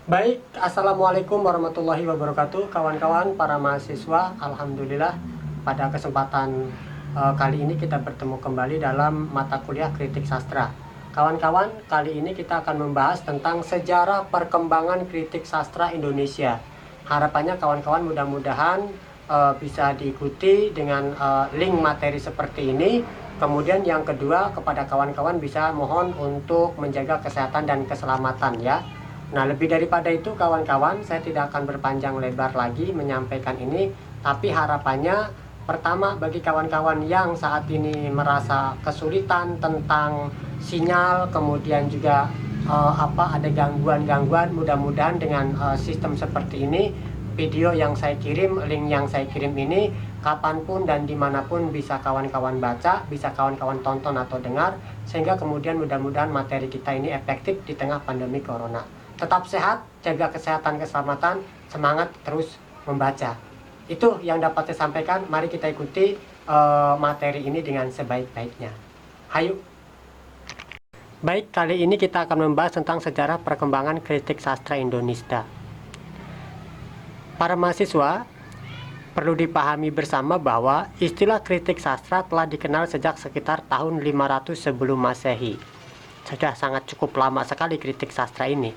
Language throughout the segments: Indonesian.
Baik, Assalamualaikum warahmatullahi wabarakatuh, kawan-kawan para mahasiswa. Alhamdulillah, pada kesempatan kali ini kita bertemu kembali dalam mata kuliah kritik sastra. Kawan-kawan, kali ini kita akan membahas tentang sejarah perkembangan kritik sastra Indonesia. Harapannya kawan-kawan mudah-mudahan bisa diikuti dengan link materi seperti ini. Kemudian yang kedua, kepada kawan-kawan bisa mohon untuk menjaga kesehatan dan keselamatan ya. Nah, lebih daripada itu kawan-kawan, saya tidak akan berpanjang lebar lagi menyampaikan ini, tapi harapannya pertama bagi kawan-kawan yang saat ini merasa kesulitan tentang sinyal, kemudian juga ada gangguan-gangguan, mudah-mudahan dengan sistem seperti ini, video yang saya kirim, link yang saya kirim ini, kapanpun dan dimanapun bisa kawan-kawan baca, bisa kawan-kawan tonton atau dengar, sehingga kemudian mudah-mudahan materi kita ini efektif di tengah pandemi corona. Tetap sehat, jaga kesehatan, keselamatan, semangat terus membaca. Itu yang dapat saya sampaikan. Mari kita ikuti materi ini dengan sebaik-baiknya. Hayu. Baik, kali ini kita akan membahas tentang sejarah perkembangan kritik sastra Indonesia. Para mahasiswa, perlu dipahami bersama bahwa istilah kritik sastra telah dikenal sejak sekitar tahun 500 sebelum Masehi. Sudah sangat cukup lama sekali kritik sastra ini.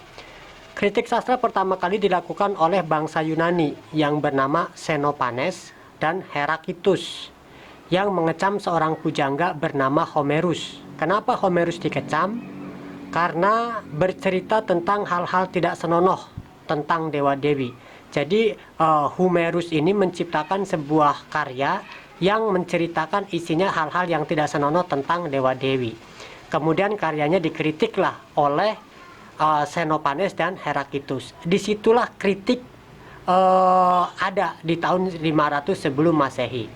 Kritik sastra pertama kali dilakukan oleh bangsa Yunani yang bernama Xenophanes dan Heraklitus yang mengecam seorang pujangga bernama Homerus. Kenapa Homerus dikecam? Karena bercerita tentang hal-hal tidak senonoh tentang dewa-dewi. Jadi Homerus ini menciptakan sebuah karya yang menceritakan isinya hal-hal yang tidak senonoh tentang dewa-dewi. Kemudian karyanya dikritiklah oleh Xenophanes dan Heraklitus. Disitulah kritik ada di tahun 500 sebelum Masehi.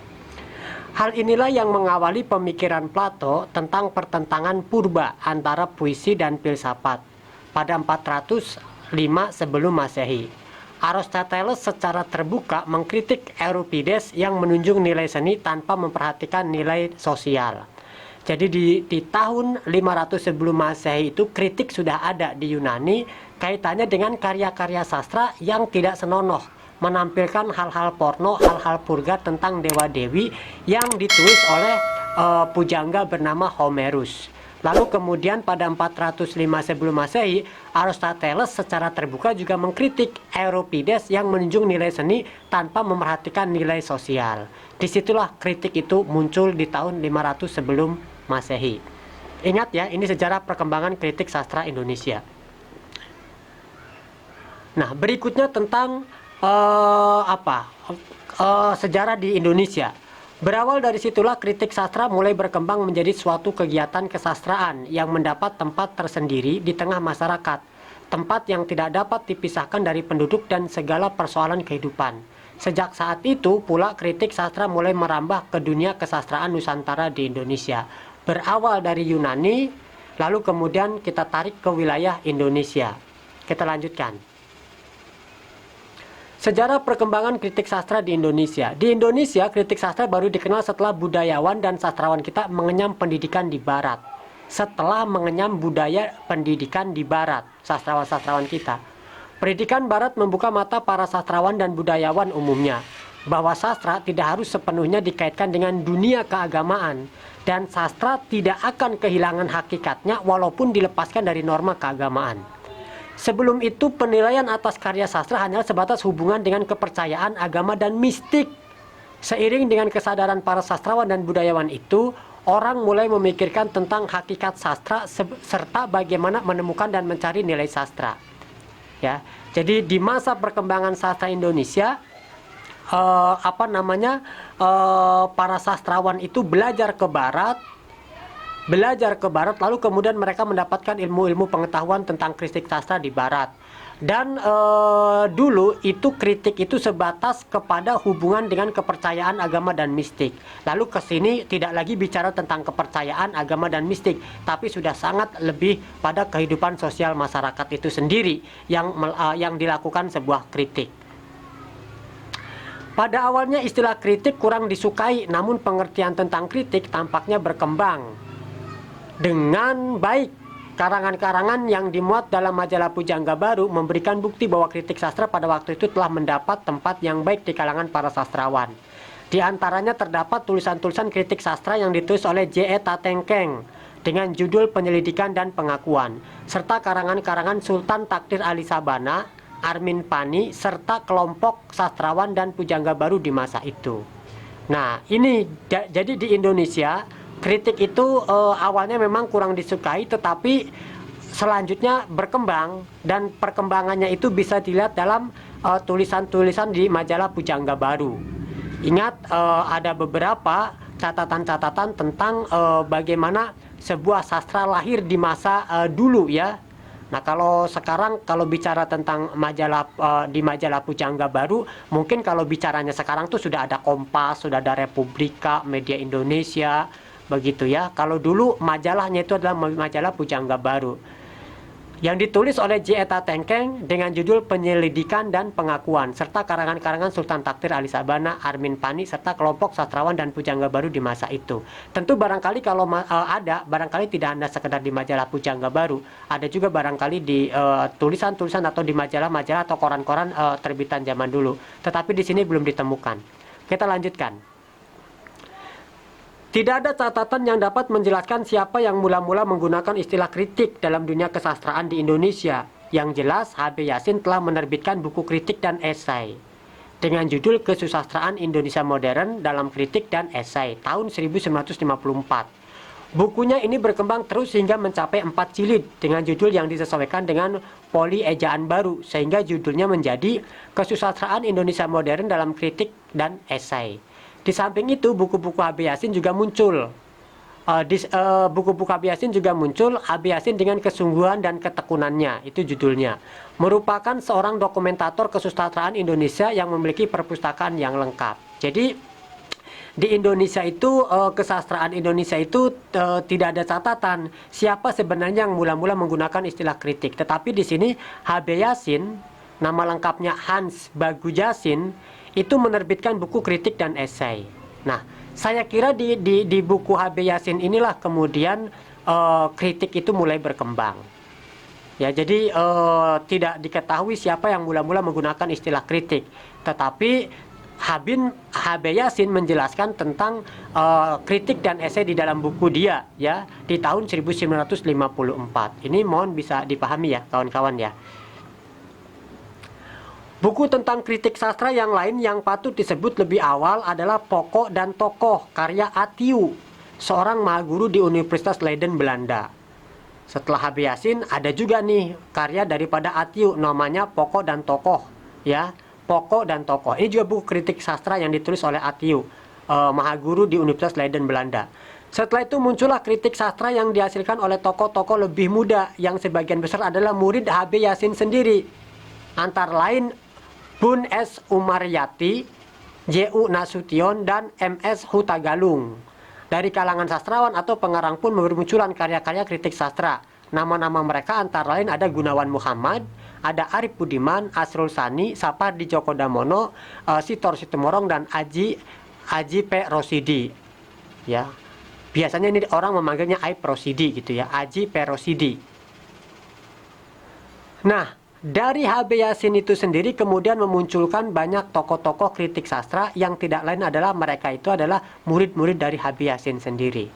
Hal inilah yang mengawali pemikiran Plato tentang pertentangan purba antara puisi dan filsafat pada 405 sebelum Masehi. Aristoteles secara terbuka mengkritik Euripides yang menunjukkan nilai seni tanpa memperhatikan nilai sosial. Jadi di tahun 500 sebelum Masehi itu kritik sudah ada di Yunani kaitannya dengan karya-karya sastra yang tidak senonoh, menampilkan hal-hal porno, hal-hal purga tentang dewa-dewi yang ditulis oleh pujangga bernama Homerus. Lalu kemudian pada 405 sebelum Masehi, Aristoteles secara terbuka juga mengkritik Euripides yang menunjukkan nilai seni tanpa memperhatikan nilai sosial. Disitulah kritik itu muncul di tahun 500 sebelum Masehi. Ingat ya, ini sejarah perkembangan kritik sastra Indonesia. Nah, berikutnya tentang sejarah di Indonesia. Berawal dari situlah kritik sastra mulai berkembang menjadi suatu kegiatan kesastraan yang mendapat tempat tersendiri di tengah masyarakat, tempat yang tidak dapat dipisahkan dari penduduk dan segala persoalan kehidupan. Sejak saat itu pula kritik sastra mulai merambah ke dunia kesastraan Nusantara di Indonesia. Berawal dari Yunani, lalu kemudian kita tarik ke wilayah Indonesia. Kita lanjutkan. Sejarah perkembangan kritik sastra di Indonesia. Di Indonesia, kritik sastra baru dikenal setelah budayawan dan sastrawan kita mengenyam pendidikan di Barat. Setelah mengenyam budaya pendidikan di Barat, sastrawan-sastrawan kita. Pendidikan Barat membuka mata para sastrawan dan budayawan umumnya bahwa sastra tidak harus sepenuhnya dikaitkan dengan dunia keagamaan dan sastra tidak akan kehilangan hakikatnya walaupun dilepaskan dari norma keagamaan. Sebelum itu penilaian atas karya sastra hanya sebatas hubungan dengan kepercayaan, agama, dan mistik. Seiring dengan kesadaran para sastrawan dan budayawan itu, orang mulai memikirkan tentang hakikat sastra serta bagaimana menemukan dan mencari nilai sastra. Ya, jadi di masa perkembangan sastra Indonesia, para sastrawan itu belajar ke Barat, lalu kemudian mereka mendapatkan ilmu-ilmu pengetahuan tentang kritik sastra di Barat. Dan dulu itu kritik itu sebatas kepada hubungan dengan kepercayaan agama dan mistik. Lalu ke sini tidak lagi bicara tentang kepercayaan agama dan mistik, tapi sudah sangat lebih pada kehidupan sosial masyarakat itu sendiri yang dilakukan sebuah kritik. Pada awalnya istilah kritik kurang disukai, namun pengertian tentang kritik tampaknya berkembang dengan baik Karangan-karangan yang dimuat dalam majalah Pujangga Baru memberikan bukti bahwa kritik sastra pada waktu itu telah mendapat tempat yang baik di kalangan para sastrawan. Di antaranya terdapat tulisan-tulisan kritik sastra yang ditulis oleh J.E. Tatengkeng dengan judul Penyelidikan dan Pengakuan, serta karangan-karangan Sultan Takdir Ali Sabana, Armin Pani, serta kelompok sastrawan dan Pujangga Baru di masa itu. Nah, ini jadi di Indonesia kritik itu awalnya memang kurang disukai, tetapi selanjutnya berkembang, dan perkembangannya itu bisa dilihat dalam tulisan-tulisan di majalah Pujangga Baru. Ingat, ada beberapa catatan-catatan tentang bagaimana sebuah sastra lahir di masa dulu ya. Nah, kalau sekarang kalau bicara tentang majalah di majalah Pujangga Baru, mungkin kalau bicaranya sekarang tuh sudah ada Kompas, sudah ada Republika, Media Indonesia, begitu ya. Kalau dulu majalahnya itu adalah majalah Pujangga Baru yang ditulis oleh J.E. Tatengkeng dengan judul Penyelidikan dan Pengakuan, serta karangan-karangan Sultan Takdir Ali Sabana, Armin Pani, serta kelompok sastrawan dan Pujangga Baru di masa itu. Tentu barangkali kalau ada, barangkali tidak hanya sekedar di majalah Pujangga Baru, ada juga barangkali di tulisan-tulisan atau di majalah-majalah atau koran-koran terbitan zaman dulu. Tetapi di sini belum ditemukan. Kita lanjutkan. Tidak ada catatan yang dapat menjelaskan siapa yang mula-mula menggunakan istilah kritik dalam dunia kesastraan di Indonesia. Yang jelas, H.B. Yasin telah menerbitkan buku kritik dan esai dengan judul Kesusastraan Indonesia Modern dalam Kritik dan Esai tahun 1954. Bukunya ini berkembang terus hingga mencapai 4 jilid dengan judul yang disesuaikan dengan poli ejaan baru, sehingga judulnya menjadi Kesusastraan Indonesia Modern dalam Kritik dan Esai. Di samping itu, buku-buku H.B. Yasin juga muncul. Buku-buku H.B. Yasin juga muncul, H.B. Yasin dengan kesungguhan dan ketekunannya, itu judulnya. Merupakan seorang dokumentator kesusastraan Indonesia yang memiliki perpustakaan yang lengkap. Jadi, di Indonesia itu, kesastraan Indonesia itu tidak ada catatan siapa sebenarnya yang mula-mula menggunakan istilah kritik. Tetapi di sini H.B. Yasin, nama lengkapnya Hans Baguyasin, itu menerbitkan buku kritik dan esai. Nah, saya kira di buku H.B. Yasin inilah kemudian kritik itu mulai berkembang. Ya, jadi tidak diketahui siapa yang mula-mula menggunakan istilah kritik. Tetapi H.B. Yasin menjelaskan tentang kritik dan esai di dalam buku dia ya di tahun 1954. Ini mohon bisa dipahami ya kawan-kawan ya. Buku tentang kritik sastra yang lain yang patut disebut lebih awal adalah Pokok dan Tokoh karya Athieu, seorang mahaguru di Universitas Leiden, Belanda. Setelah H.B. Yasin ada juga nih karya daripada Athieu namanya Pokok dan Tokoh ya, Pokok dan Tokoh. Ini juga buku kritik sastra yang ditulis oleh Athieu, mahaguru di Universitas Leiden, Belanda. Setelah itu muncullah kritik sastra yang dihasilkan oleh tokoh-tokoh lebih muda yang sebagian besar adalah murid H.B. Yasin sendiri. Antara lain Bun S. Umaryati, J.U. Nasution, dan M.S. Hutagalung. Dari kalangan sastrawan atau pengarang pun bermunculan karya-karya kritik sastra. Nama-nama mereka antara lain ada Gunawan Muhammad, ada Arif Budiman, Asrul Sani, Sapardi Djoko Damono, Sitor Situmorang, dan Aji P. Rosidi. Ya, biasanya ini orang memanggilnya Aib Rosidi gitu ya, Aji P. Rosidi. Nah, dari H.B. Yasin itu sendiri kemudian memunculkan banyak tokoh-tokoh kritik sastra yang tidak lain adalah mereka itu adalah murid-murid dari H.B. Yasin sendiri.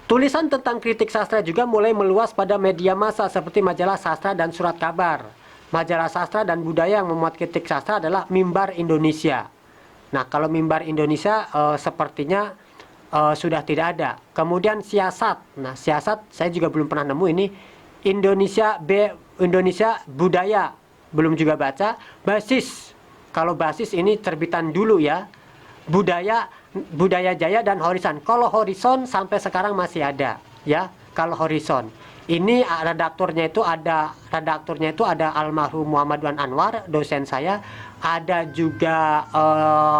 Tulisan tentang kritik sastra juga mulai meluas pada media massa seperti majalah sastra dan surat kabar. Majalah sastra dan budaya yang memuat kritik sastra adalah Mimbar Indonesia. Nah, kalau Mimbar Indonesia sepertinya sudah tidak ada. Kemudian siasat. Nah, siasat saya juga belum pernah nemu ini. Indonesia Budaya belum juga baca. Basis. Kalau Basis ini terbitan dulu ya. Budaya Jaya dan Horizon. Kalau Horizon sampai sekarang masih ada ya. Kalau Horizon. Ini redakturnya itu ada almarhum Muhammad Wan Anwar, dosen saya. Ada juga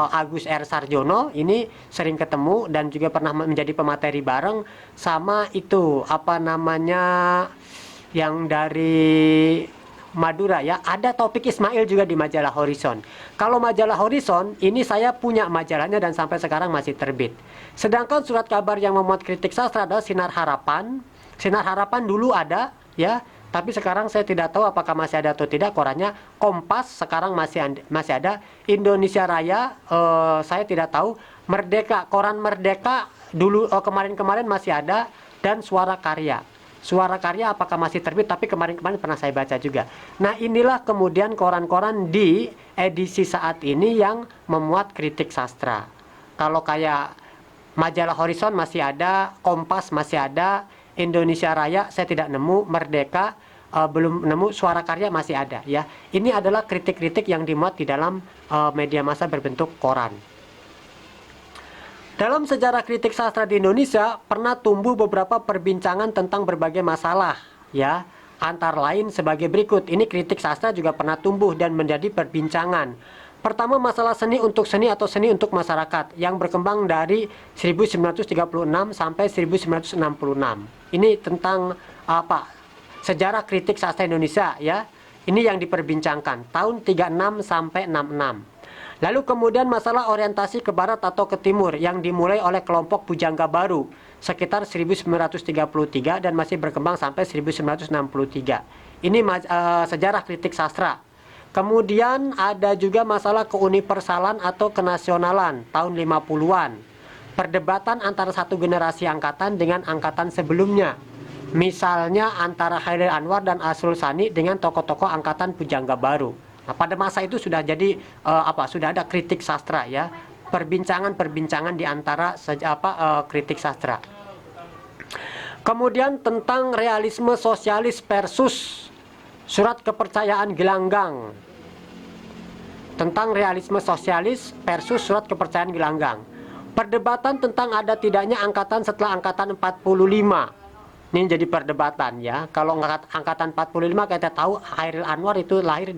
Agus R. Sarjono, ini sering ketemu dan juga pernah menjadi pemateri bareng. Sama itu, apa namanya, yang dari Madura ya, ada Taufik Ismail juga di majalah Horizon. Kalau majalah Horizon, ini saya punya majalahnya dan sampai sekarang masih terbit. Sedangkan surat kabar yang memuat kritik sastra adalah Sinar Harapan. Sinar Harapan dulu ada ya, tapi sekarang saya tidak tahu apakah masih ada atau tidak korannya. Kompas sekarang masih ada. Indonesia Raya saya tidak tahu. Merdeka, koran Merdeka dulu kemarin-kemarin masih ada, dan Suara Karya. Suara Karya apakah masih terbit, tapi kemarin-kemarin pernah saya baca juga. Nah, inilah kemudian koran-koran di edisi saat ini yang memuat kritik sastra. Kalau kayak majalah Horizon masih ada, Kompas masih ada, Indonesia Raya saya tidak nemu, Merdeka belum nemu, Suara Karya masih ada ya. Ini adalah kritik-kritik yang dimuat di dalam media massa berbentuk koran. Dalam sejarah kritik sastra di Indonesia pernah tumbuh beberapa perbincangan tentang berbagai masalah ya. Antara lain sebagai berikut. Ini kritik sastra juga pernah tumbuh dan menjadi perbincangan. Pertama, masalah seni untuk seni atau seni untuk masyarakat yang berkembang dari 1936 sampai 1966. Ini tentang apa? Sejarah kritik sastra Indonesia ya. Ini yang diperbincangkan tahun 36 sampai 66. Lalu kemudian masalah orientasi ke barat atau ke timur yang dimulai oleh kelompok Pujangga Baru sekitar 1933 dan masih berkembang sampai 1963. Ini sejarah kritik sastra. Kemudian ada juga masalah keuniversalan atau kenasionalan tahun 50-an. Perdebatan antara satu generasi angkatan dengan angkatan sebelumnya. Misalnya antara Hairil Anwar dan Asrul Sani dengan tokoh-tokoh angkatan Pujangga Baru. Nah, pada masa itu sudah jadi sudah ada kritik sastra ya, perbincangan di antara kritik sastra. Kemudian tentang realisme sosialis versus surat kepercayaan gelanggang. Tentang realisme sosialis versus surat kepercayaan gelanggang. Perdebatan tentang ada tidaknya angkatan setelah angkatan 45. Ini jadi perdebatan ya. Kalau angkatan 45 kita tahu Hairil Anwar itu lahir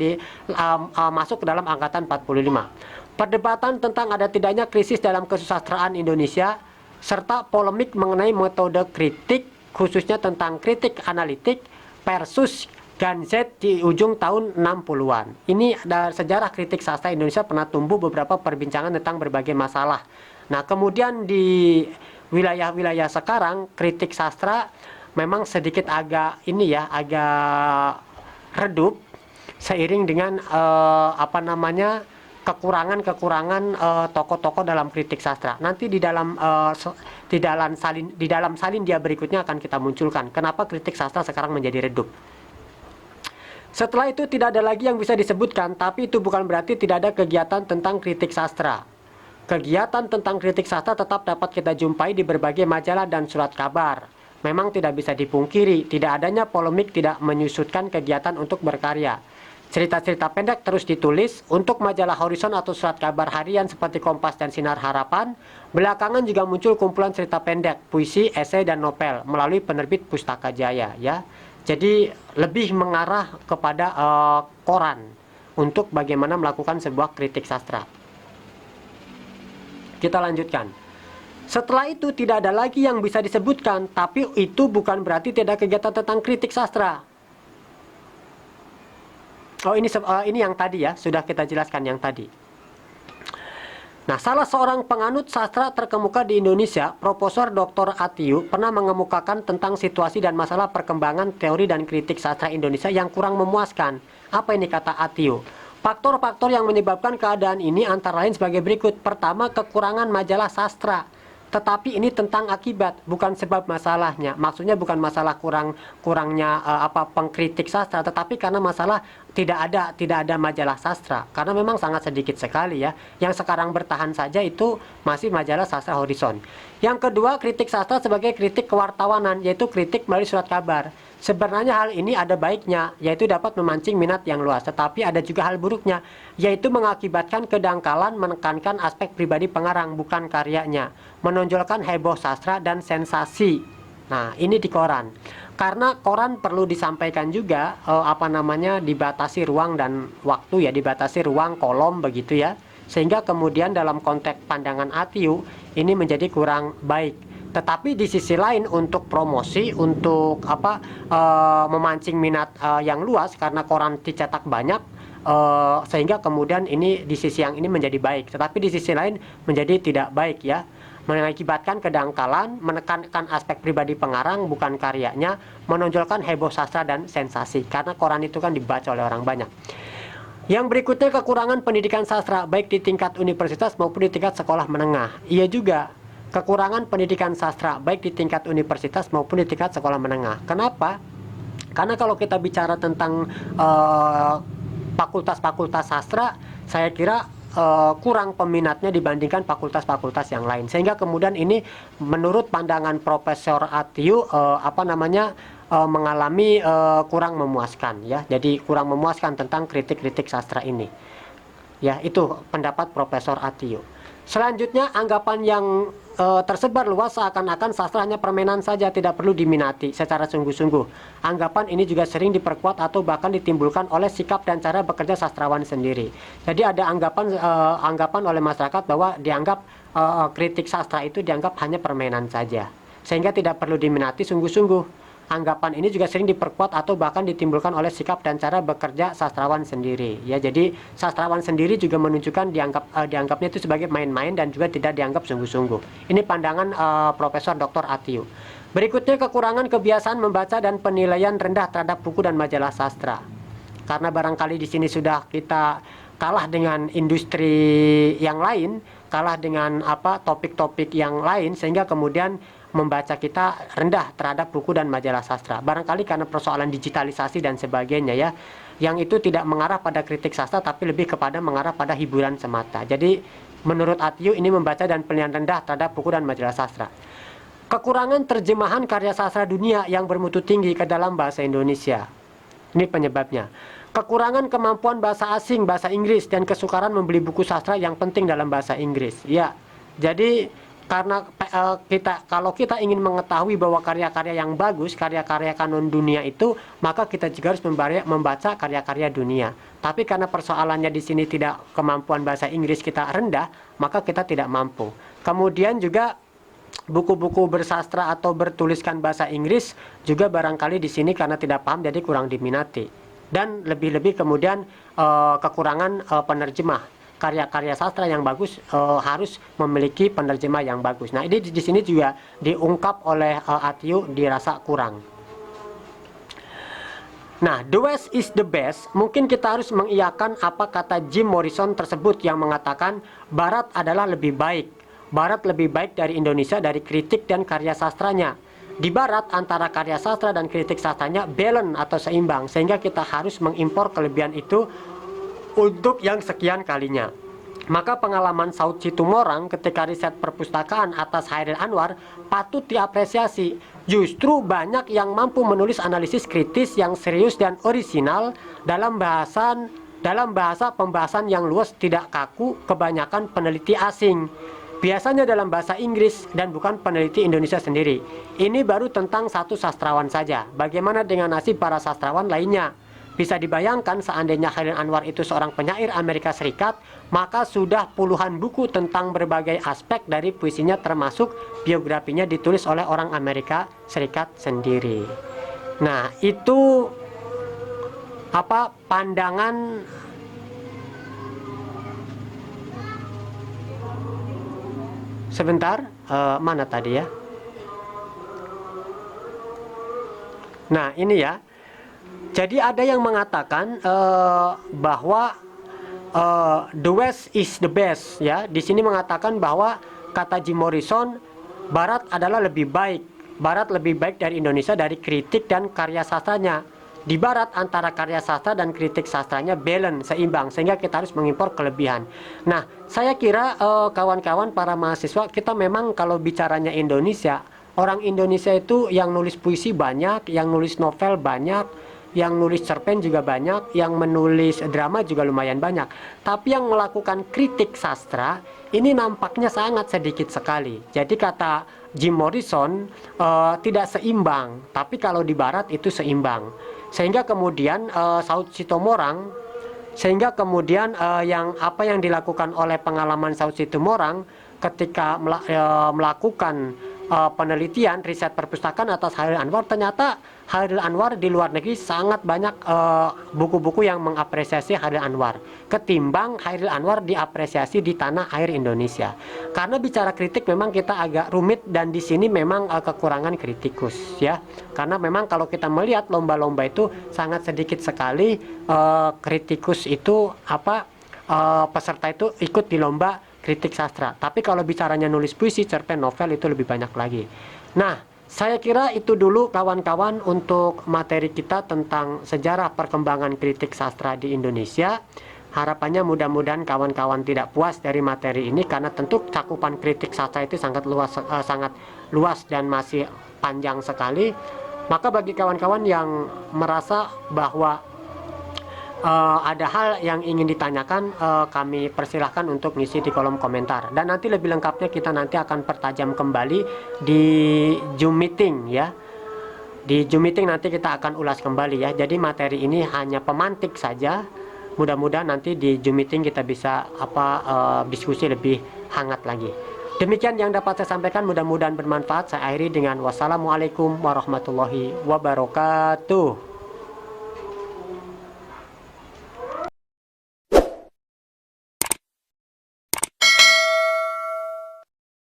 masuk ke dalam angkatan 45. Perdebatan tentang ada tidaknya krisis dalam kesusastraan Indonesia serta polemik mengenai metode kritik khususnya tentang kritik analitik versus Ganzet di ujung tahun 60-an. Ini ada sejarah kritik sastra Indonesia pernah tumbuh beberapa perbincangan tentang berbagai masalah. Nah, kemudian di wilayah-wilayah sekarang kritik sastra memang sedikit agak redup seiring dengan kekurangan tokoh-tokoh dalam kritik sastra. Nanti di dalam salin dia berikutnya akan kita munculkan kenapa kritik sastra sekarang menjadi redup. Setelah itu tidak ada lagi yang bisa disebutkan, tapi itu bukan berarti tidak ada kegiatan tentang kritik sastra. Kegiatan tentang kritik sastra tetap dapat kita jumpai di berbagai majalah dan surat kabar. Memang tidak bisa dipungkiri, tidak adanya polemik tidak menyusutkan kegiatan untuk berkarya. Cerita-cerita pendek terus ditulis untuk majalah Horizon atau surat kabar harian seperti Kompas dan Sinar Harapan. Belakangan juga muncul kumpulan cerita pendek, puisi, esai, dan novel melalui penerbit Pustaka Jaya ya. Jadi lebih mengarah kepada koran untuk bagaimana melakukan sebuah kritik sastra. Kita lanjutkan. Setelah itu tidak ada lagi yang bisa disebutkan, tapi itu bukan berarti tidak ada kegiatan tentang kritik sastra. Oh, ini yang tadi ya, sudah kita jelaskan yang tadi. Nah, salah seorang penganut sastra terkemuka di Indonesia, Profesor Dr. Atiu, pernah mengemukakan tentang situasi dan masalah perkembangan teori dan kritik sastra Indonesia yang kurang memuaskan. Apa ini kata Atiu? Faktor-faktor yang menyebabkan keadaan ini antara lain sebagai berikut. Pertama, kekurangan majalah sastra. Tetapi ini tentang akibat, bukan sebab masalahnya. Maksudnya bukan masalah kurangnya pengkritik sastra, tetapi karena masalah tidak ada majalah sastra. Karena memang sangat sedikit sekali ya. Yang sekarang bertahan saja itu masih majalah sastra Horizon. Yang kedua, kritik sastra sebagai kritik kewartawanan, yaitu kritik melalui surat kabar. Sebenarnya hal ini ada baiknya, yaitu dapat memancing minat yang luas. Tetapi ada juga hal buruknya, yaitu mengakibatkan kedangkalan, menekankan aspek pribadi pengarang, bukan karyanya, menonjolkan heboh sastra dan sensasi. Nah, ini di koran. Karena koran perlu disampaikan juga dibatasi ruang dan waktu ya, dibatasi ruang kolom begitu ya. Sehingga kemudian dalam konteks pandangan Atiu ini menjadi kurang baik. Tetapi di sisi lain untuk promosi, untuk memancing minat yang luas karena koran dicetak banyak, sehingga kemudian ini di sisi yang ini menjadi baik, tetapi di sisi lain menjadi tidak baik ya, mengakibatkan kedangkalan, menekankan aspek pribadi pengarang bukan karyanya, menonjolkan heboh sastra dan sensasi karena koran itu kan dibaca oleh orang banyak. Yang berikutnya, kekurangan pendidikan sastra baik di tingkat universitas maupun di tingkat sekolah menengah. Iya juga, kekurangan pendidikan sastra baik di tingkat universitas maupun di tingkat sekolah menengah. Kenapa? Karena kalau kita bicara tentang fakultas-fakultas sastra, saya kira kurang peminatnya dibandingkan fakultas-fakultas yang lain, sehingga kemudian ini menurut pandangan Profesor Atiu mengalami kurang memuaskan ya. Jadi kurang memuaskan tentang kritik-kritik sastra ini ya. Itu pendapat Profesor Atiu. Selanjutnya, anggapan yang tersebar luas seakan-akan sastra hanya permainan saja, tidak perlu diminati secara sungguh-sungguh. Anggapan ini juga sering diperkuat atau bahkan ditimbulkan oleh sikap dan cara bekerja sastrawan sendiri. Jadi ada anggapan oleh masyarakat bahwa dianggap kritik sastra itu dianggap hanya permainan saja, sehingga tidak perlu diminati sungguh-sungguh. Anggapan ini juga sering diperkuat atau bahkan ditimbulkan oleh sikap dan cara bekerja sastrawan sendiri ya. Jadi sastrawan sendiri juga menunjukkan dianggapnya itu sebagai main-main dan juga tidak dianggap sungguh-sungguh. Ini pandangan Profesor Dr. Atiu. Berikutnya, kekurangan kebiasaan membaca dan penilaian rendah terhadap buku dan majalah sastra. Karena barangkali di sini sudah kita kalah dengan industri yang lain, kalah dengan topik-topik yang lain, sehingga kemudian membaca kita rendah terhadap buku dan majalah sastra. Barangkali karena persoalan digitalisasi dan sebagainya ya, yang itu tidak mengarah pada kritik sastra tapi lebih kepada mengarah pada hiburan semata. Jadi menurut Atiu ini membaca dan penilaian rendah terhadap buku dan majalah sastra. Kekurangan terjemahan karya sastra dunia yang bermutu tinggi ke dalam bahasa Indonesia. Ini penyebabnya. Kekurangan kemampuan bahasa asing, bahasa Inggris, dan kesukaran membeli buku sastra yang penting dalam bahasa Inggris. Ya, jadi karena kalau kita ingin mengetahui bahwa karya-karya yang bagus, karya-karya kanon dunia itu, maka kita juga harus membaca karya-karya dunia. Tapi karena persoalannya di sini tidak, kemampuan bahasa Inggris kita rendah, maka kita tidak mampu. Kemudian juga buku-buku bersastra atau bertuliskan bahasa Inggris juga barangkali di sini karena tidak paham jadi kurang diminati. Dan lebih-lebih kemudian kekurangan penerjemah. Karya-karya sastra yang bagus harus memiliki penerjemah yang bagus. Nah, ini di sini juga diungkap oleh Atiu, dirasa kurang. Nah, the West is the best. Mungkin kita harus mengiyakan apa kata Jim Morrison tersebut yang mengatakan Barat adalah lebih baik. Barat lebih baik dari Indonesia dari kritik dan karya sastranya. Di Barat antara karya sastra dan kritik sastranya balance atau seimbang, sehingga kita harus mengimpor kelebihan itu untuk yang sekian kalinya. Maka pengalaman Saud Situmorang ketika riset perpustakaan atas Hairil Anwar patut diapresiasi. Justru banyak yang mampu menulis analisis kritis yang serius dan orisinal dalam bahasa pembahasan yang luas, tidak kaku kebanyakan peneliti asing. Biasanya dalam bahasa Inggris dan bukan peneliti Indonesia sendiri. Ini baru tentang satu sastrawan saja. Bagaimana dengan nasib para sastrawan lainnya? Bisa dibayangkan seandainya Hairil Anwar itu seorang penyair Amerika Serikat, maka sudah puluhan buku tentang berbagai aspek dari puisinya termasuk biografinya ditulis oleh orang Amerika Serikat sendiri. Nah, itu pandangan sebentar, mana tadi ya? Nah, ini ya. Jadi ada yang mengatakan bahwa the West is the best ya. Di sini mengatakan bahwa kata Jim Morrison, Barat adalah lebih baik. Barat lebih baik dari Indonesia dari kritik dan karya sastranya. Di Barat antara karya sastra dan kritik sastranya balance, seimbang, sehingga kita harus mengimpor kelebihan. Nah, saya kira kawan-kawan para mahasiswa, kita memang kalau bicaranya Indonesia, orang Indonesia itu yang nulis puisi banyak, yang nulis novel banyak, yang nulis cerpen juga banyak, yang menulis drama juga lumayan banyak. Tapi yang melakukan kritik sastra ini nampaknya sangat sedikit sekali. Jadi kata Jim Morrison tidak seimbang, tapi kalau di Barat itu seimbang. Sehingga kemudian Saud Situmorang, yang dilakukan oleh pengalaman Saud Situmorang ketika melakukan penelitian riset perpustakaan atas Chairil Anwar, ternyata Chairil Anwar di luar negeri sangat banyak buku-buku yang mengapresiasi Chairil Anwar ketimbang Chairil Anwar diapresiasi di tanah air Indonesia. Karena bicara kritik memang kita agak rumit, dan di sini memang kekurangan kritikus ya. Karena memang kalau kita melihat lomba-lomba itu sangat sedikit sekali kritikus itu peserta itu ikut di lomba kritik sastra. Tapi kalau bicaranya nulis puisi, cerpen, novel itu lebih banyak lagi. Nah, saya kira itu dulu kawan-kawan untuk materi kita tentang sejarah perkembangan kritik sastra di Indonesia. Harapannya mudah-mudahan kawan-kawan tidak puas dari materi ini, karena tentu cakupan kritik sastra itu sangat luas dan masih panjang sekali. Maka bagi kawan-kawan yang merasa bahwa ada hal yang ingin ditanyakan, kami persilahkan untuk ngisi di kolom komentar, dan nanti lebih lengkapnya kita nanti akan pertajam kembali di Zoom meeting ya. Di Zoom meeting nanti kita akan ulas kembali ya. Jadi materi ini hanya pemantik saja. Mudah-mudahan nanti di Zoom meeting kita bisa diskusi lebih hangat lagi. Demikian yang dapat saya sampaikan, mudah-mudahan bermanfaat. Saya akhiri dengan wassalamualaikum warahmatullahi wabarakatuh.